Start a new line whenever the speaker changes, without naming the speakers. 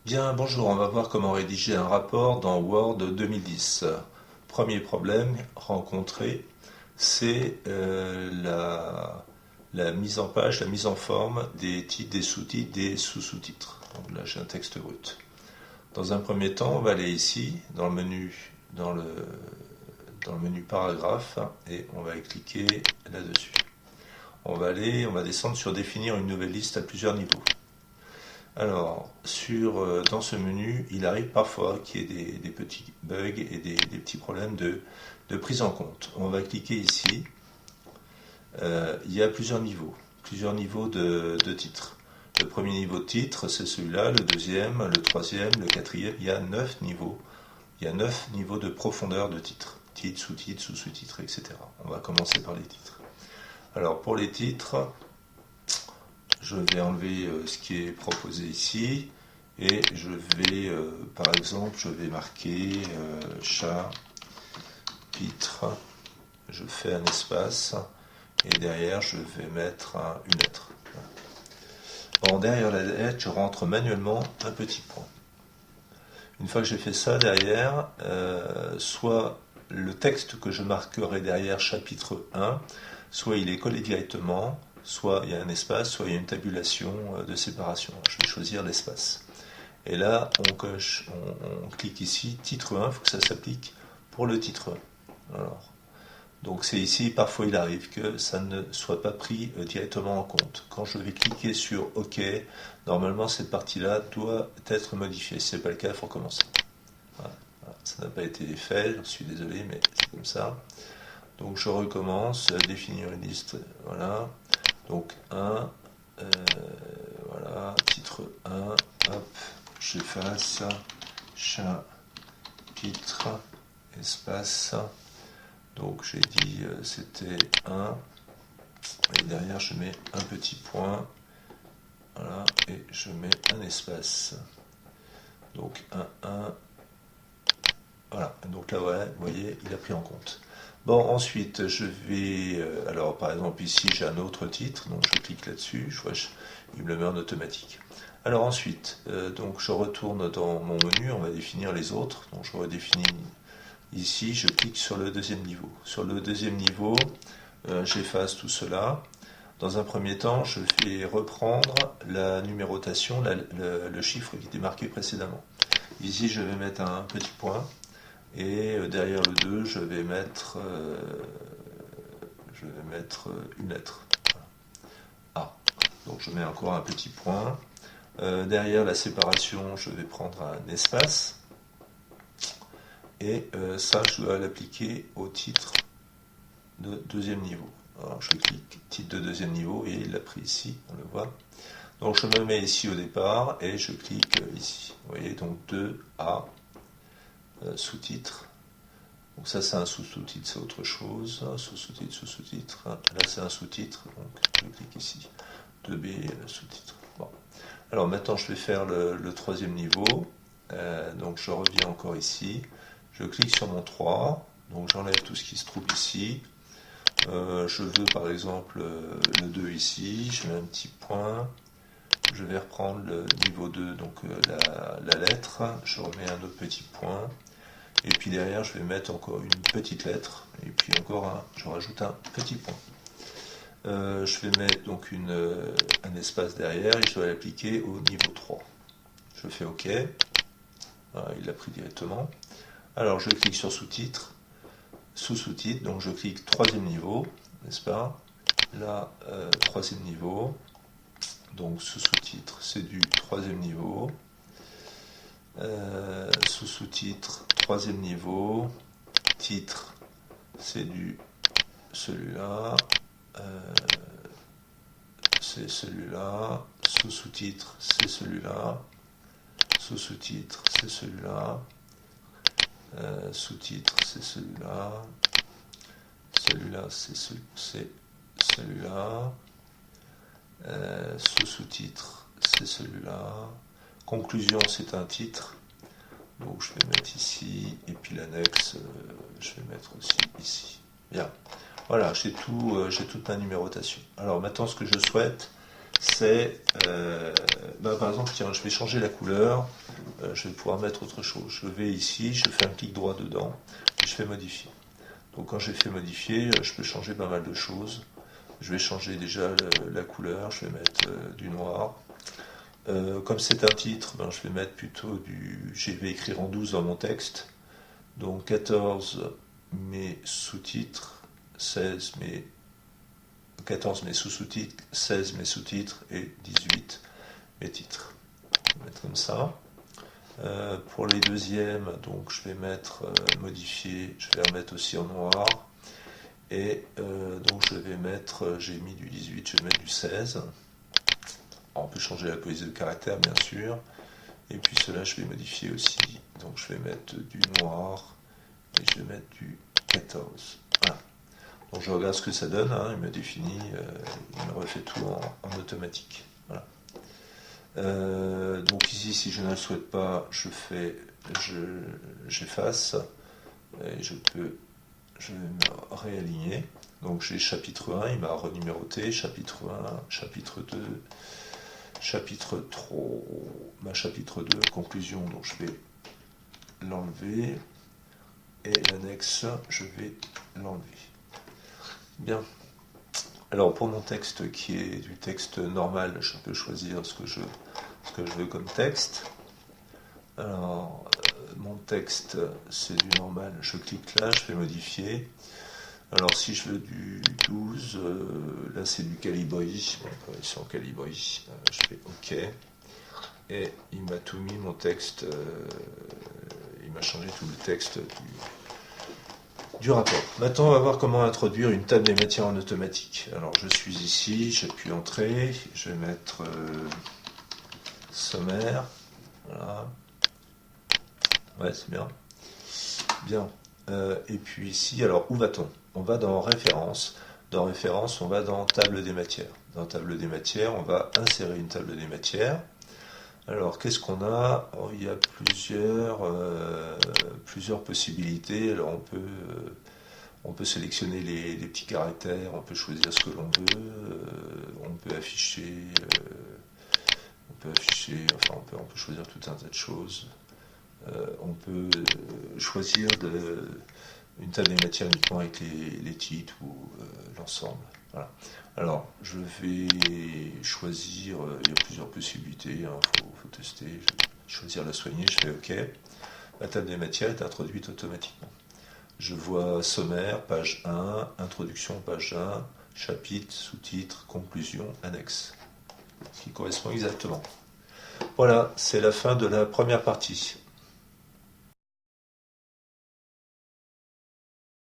Bien, bonjour, on va voir comment rédiger un rapport dans Word 2010. Premier problème rencontré, c'est la mise en page, la mise en forme des titres, des sous-titres, des sous-sous-titres. Donc là, j'ai un texte brut. Dans un premier temps, on va aller ici, dans le menu paragraphe, et on va cliquer là-dessus. On va descendre sur définir une nouvelle liste à plusieurs niveaux. Alors, dans ce menu, il arrive parfois qu'il y ait des petits bugs et des petits problèmes de prise en compte. On va cliquer ici. Il y a plusieurs niveaux de titres. Le premier niveau de titre, c'est celui-là, le deuxième, le troisième, le quatrième. Il y a 9 niveaux. Il y a 9 niveaux de profondeur de titres. Titres, sous-titres, sous-sous-titres, etc. On va commencer par les titres. Alors, pour les titres, je vais enlever ce qui est proposé ici et par exemple, je vais marquer chapitre, je fais un espace et derrière je vais mettre une lettre. Bon, derrière la lettre, je rentre manuellement un petit point. Une fois que j'ai fait ça, derrière, soit le texte que je marquerai derrière chapitre 1, soit il est collé directement, soit il y a un espace, soit il y a une tabulation de séparation. Je vais choisir l'espace. Et là, on clique ici, titre 1, il faut que ça s'applique pour le titre 1. Alors, donc c'est ici, parfois il arrive que ça ne soit pas pris directement en compte. Quand je vais cliquer sur OK, normalement cette partie-là doit être modifiée. Si ce n'est pas le cas, il faut recommencer. Voilà. Ça n'a pas été fait, je suis désolé, mais c'est comme ça. Donc je recommence, définir une liste, voilà. Donc 1, voilà, titre 1, hop, j'efface, chapitre, espace. Donc j'ai dit c'était 1, et derrière je mets un petit point, voilà, et je mets un espace. Donc 1, voilà, donc là voilà, vous voyez, il a pris en compte. Bon, ensuite, je vais... alors, par exemple, ici, j'ai un autre titre, donc je clique là-dessus, il me le met en automatique. Alors ensuite, donc je retourne dans mon menu, on va définir les autres. Donc je redéfinis ici, je clique sur le deuxième niveau. Sur le deuxième niveau, j'efface tout cela. Dans un premier temps, je vais reprendre la numérotation, le chiffre qui était marqué précédemment. Ici, je vais mettre un petit point. Et derrière le 2, je vais mettre une lettre. Voilà. A. Donc je mets encore un petit point. Derrière la séparation, je vais prendre un espace. Et ça, je dois l'appliquer au titre de deuxième niveau. Alors je clique titre de deuxième niveau et il l'a pris ici, on le voit. Donc je me mets ici au départ et je clique ici. Vous voyez, donc 2A. Sous-titre. Donc ça c'est un sous-sous-titre, c'est autre chose. Sous-sous-titre, sous-sous-titre. Là c'est un sous-titre, donc je clique ici. 2B, sous-titre. Bon. Alors maintenant je vais faire le troisième niveau. Donc je reviens encore ici. Je clique sur mon 3. Donc j'enlève tout ce qui se trouve ici. Je veux par exemple le 2 ici. Je mets un petit point. Je vais reprendre le niveau 2, donc la lettre. Je remets un autre petit point. Et puis derrière, je vais mettre encore une petite lettre. Et puis encore je rajoute un petit point. Je vais mettre donc un espace derrière et je dois l'appliquer au niveau 3. Je fais OK. Voilà, il l'a pris directement. Alors je clique sur sous-titre, sous-sous-titre. Donc je clique troisième niveau, n'est-ce pas? Là, troisième niveau. Donc sous-sous-titre, c'est du troisième niveau. Sous-sous-titre, troisième niveau. Titre, c'est du celui-là. C'est celui-là. Sous-sous-titre, c'est celui-là. Sous-sous-titre, c'est celui-là. Sous-titre, c'est celui-là. Celui-là, c'est celui-là. Sous-sous-titre, c'est celui-là. Conclusion, c'est un titre. Donc je vais mettre ici, et puis l'annexe, je vais mettre aussi ici. Bien. Voilà, j'ai toute ma numérotation. Alors maintenant, ce que je souhaite, c'est, par exemple, tiens, je vais changer la couleur, je vais pouvoir mettre autre chose. Je vais ici, je fais un clic droit dedans, et je fais modifier. Donc quand j'ai fait modifier, je peux changer pas mal de choses. Je vais changer déjà la couleur, je vais mettre du noir. Comme c'est un titre, je vais mettre plutôt je vais écrire en 12 dans mon texte. Donc 14 mes sous-titres, 14 mes sous-sous-titres, 16 mes sous-titres et 18 mes titres. Je vais mettre comme ça. Pour les deuxièmes, donc je vais mettre modifier, je vais remettre aussi en noir. Et donc je vais mettre, j'ai mis du 18, je vais mettre du 16. Alors, on peut changer la police de caractère bien sûr. Et puis cela je vais modifier aussi. Donc je vais mettre du noir et je vais mettre du 14. Voilà. Donc je regarde ce que ça donne, il me définit, il me refait tout en automatique. Voilà. Donc ici, si je ne le souhaite pas, j'efface et je vais me réaligner. Donc j'ai chapitre 1, il m'a renuméroté, chapitre 1, chapitre 2, chapitre 3, chapitre 2, conclusion, donc je vais l'enlever, et l'annexe, je vais l'enlever. Bien. Alors pour mon texte qui est du texte normal, je peux choisir ce que je veux comme texte. Alors mon texte c'est du normal, je clique là, je fais modifier. Alors si je veux du 12, là c'est du calibri, ils sont en calibri, je fais OK. Et il m'a tout mis mon texte, il m'a changé tout le texte du rapport. Maintenant, on va voir comment introduire une table des matières en automatique. Alors, je suis ici, j'appuie Entrée, je vais mettre sommaire. Voilà. Ouais, c'est bien. Bien. Et puis ici, alors, où va-t-on? On va dans Références. Dans Références, on va dans Table des matières. Dans Table des matières, on va insérer une table des matières. Alors, qu'est-ce qu'on a? Il y a plusieurs possibilités. Alors, on peut sélectionner les petits caractères, on peut choisir ce que l'on veut, on peut afficher, enfin, on peut choisir tout un tas de choses. On peut choisir une table des matières uniquement avec les titres ou l'ensemble. Voilà. Alors, je vais choisir, il y a plusieurs possibilités, il faut tester, je vais choisir la soigner, je fais OK. La table des matières est introduite automatiquement. Je vois sommaire, page 1, introduction, page 1, chapitre, sous-titre, conclusion, annexe. Ce qui correspond exactement. Voilà, c'est la fin de la première partie.